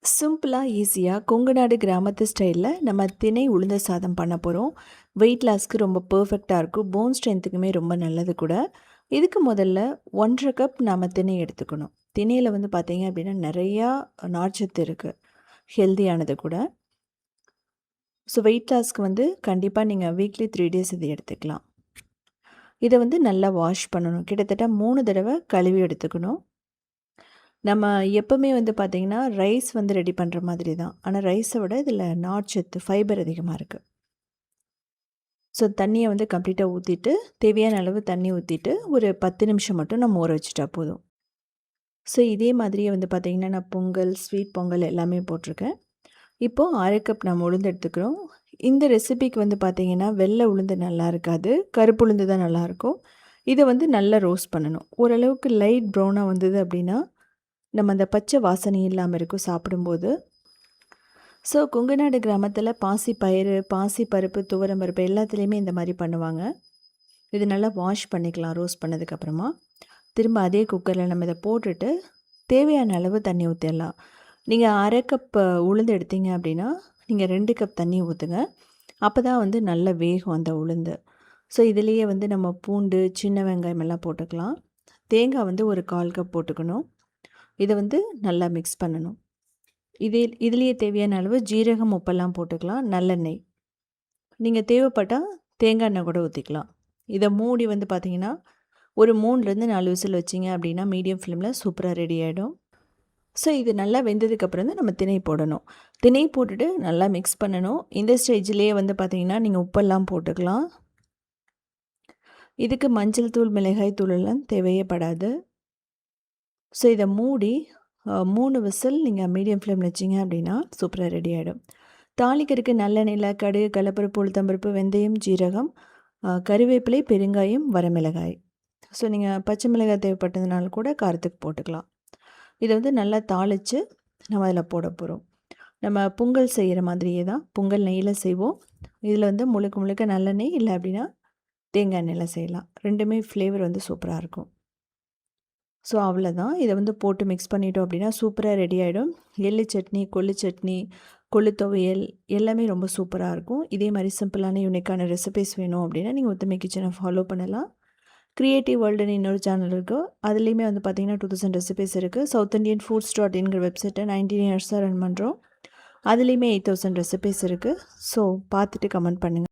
சிம்பிளாக ஈஸியாக கொங்கு நாடு கிராமத்து ஸ்டைலில் நம்ம திணை உளுந்த சாதம் பண்ண போகிறோம். வெயிட் லாஸ்க்கு ரொம்ப பர்ஃபெக்டாக இருக்கும். போன் ஸ்ட்ரென்த்துக்குமே ரொம்ப நல்லது கூட. இதுக்கு முதல்ல 1 1/2 கப் நம்ம திணை எடுத்துக்கணும். திணையில் வந்து பார்த்தீங்க அப்படின்னா நிறையா நார்ச்சத்து இருக்குது, ஹெல்தியானது கூட. ஸோ வெயிட் லாஸ்க்கு வந்து கண்டிப்பாக நீங்கள் வீக்லி 3 டேஸ் இது எடுத்துக்கலாம். இதை வந்து நல்லா வாஷ் பண்ணணும். கிட்டத்தட்ட 3 தடவை கழுவி எடுத்துக்கணும். நம்ம எப்பவுமே வந்து பார்த்திங்கன்னா ரைஸ் வந்து ரெடி பண்ணுற மாதிரி தான். ஆனால் ரைஸை விட இதில் நார்ச்சத்து, ஃபைபர் அதிகமாக இருக்குது. ஸோ தண்ணியை வந்து கம்ப்ளீட்டாக ஊற்றிட்டு, தேவையான அளவு தண்ணி ஊற்றிட்டு ஒரு 10 நிமிஷம் மட்டும் நம்ம ஊற வச்சுட்டா போதும். ஸோ இதே மாதிரியே வந்து பார்த்திங்கன்னா நான் பொங்கல், ஸ்வீட் பொங்கல் எல்லாமே போட்டிருக்கேன். இப்போது 1/2 கப் நம்ம உளுந்து எடுத்துக்கிறோம். இந்த ரெசிபிக்கு வந்து பார்த்திங்கன்னா வெள்ளை உளுந்து நல்லா இருக்காது, கருப்பு உளுந்து தான் நல்லாயிருக்கும். இதை வந்து நல்லா ரோஸ்ட் பண்ணணும். ஓரளவுக்கு லைட் ப்ரௌனாக வந்தது அப்படின்னா நம்ம அந்த பச்சை வாசனை இல்லாமல் இருக்கும் சாப்பிடும்போது. ஸோ கொங்குநாடு கிராமத்தில் பாசி பயிறு, பாசி பருப்பு, துவரம் பருப்பு எல்லாத்துலேயுமே இந்த மாதிரி பண்ணுவாங்க. இது நல்லா வாஷ் பண்ணிக்கலாம் ரோஸ்ட் பண்ணதுக்கப்புறமா. திரும்ப அதே குக்கரில் நம்ம இதை போட்டுட்டு தேவையான அளவு தண்ணி ஊற்றிடலாம். நீங்கள் 1/2 கப் உளுந்து எடுத்தீங்க அப்படின்னா நீங்கள் 2 கப் தண்ணி ஊற்றுங்க. அப்போ தான் வந்து நல்லா வேகும் அந்த உளுந்து. ஸோ இதுலேயே வந்து நம்ம பூண்டு, சின்ன வெங்காயம் எல்லாம் போட்டுக்கலாம். தேங்காய் வந்து ஒரு 1/4 கப் போட்டுக்கணும். இதை வந்து நல்லா மிக்ஸ் பண்ணணும். இதுலேயே தேவையான அளவு ஜீரகம், உப்பெல்லாம் போட்டுக்கலாம். நல்லெண்ணெய், நீங்கள் தேவைப்பட்டால் தேங்காய் எண்ணெய் கூட ஊற்றிக்கலாம். இதை மூடி வந்து பார்த்திங்கன்னா ஒரு 3லேருந்து 4 விசில் வச்சிங்க அப்படின்னா மீடியம் ஃப்ளேமில் சூப்பராக ரெடி ஆகிடும். ஸோ இது நல்லா வெந்ததுக்கப்புறம் தான் நம்ம திணை போடணும். திணை போட்டுட்டு நல்லா மிக்ஸ் பண்ணணும். இந்த ஸ்டேஜ்லேயே வந்து பார்த்திங்கன்னா நீங்கள் உப்பெல்லாம் போட்டுக்கலாம். இதுக்கு மஞ்சள் தூள், மிளகாய் தூள் எல்லாம் தேவையே படாது. ஸோ இதை மூடி 3 விசில் நீங்கள் மீடியம் ஃப்ளேமில் வச்சிங்க அப்படின்னா சூப்பராக ரெடி ஆகிடும். தாளிக்கிறதுக்கு நல்லெண்ணெயில் கடுகு, கடலைப்பருப்பு, உளுத்தம்பருப்பு, வெந்தயம், ஜீரகம், கறிவேப்பிலை, பெருங்காயம், வரமிளகாய். ஸோ நீங்கள் பச்சை மிளகாய் தேவைப்பட்டதுனால கூட காரத்துக்கு போட்டுக்கலாம். இதை வந்து நல்லா தாளித்து நம்ம அதில் போட போகிறோம். நம்ம பொங்கல் செய்கிற மாதிரியே தான் பொங்கல் நெய்யில் செய்வோம். இதில் வந்து முழுக்க முழுக்க நல்லெண்ணெய், இல்லை அப்படின்னா தேங்காய் எண்ணெயில் செய்யலாம். ரெண்டுமே ஃப்ளேவர் வந்து சூப்பராக இருக்கும். ஸோ அவ்வளோதான். இதை வந்து போட்டு மிக்ஸ் பண்ணிட்டோம் அப்படின்னா சூப்பராக ரெடி ஆகிடும். எள்ளு சட்னி, கொள்ளு சட்னி, கொள்ளு துவையல் எல்லாமே ரொம்ப சூப்பராக இருக்கும். இதே மாதிரி சிம்பிளான யூனிக்கான ரெசிபிஸ் வேணும் அப்படின்னா நீங்கள் உத்தமி கிச்சனை ஃபாலோ பண்ணலாம். கிரியேட்டிவ் வேர்ல்டுன்னு இன்னொரு சேனல் இருக்குது. அதுலேயுமே வந்து பார்த்திங்கன்னா 2000 ரெசிபிஸ் இருக்குது. சவுத் இண்டியன் ஃபுட்ஸ் .inங்கிற வெப்சைட்டை 19 இயர்ஸாக ரன் பண்ணுறோம். அதுலேயுமே 8000 ரெசிபிஸ் இருக்குது. ஸோ பார்த்துட்டு கமெண்ட் பண்ணுங்கள்.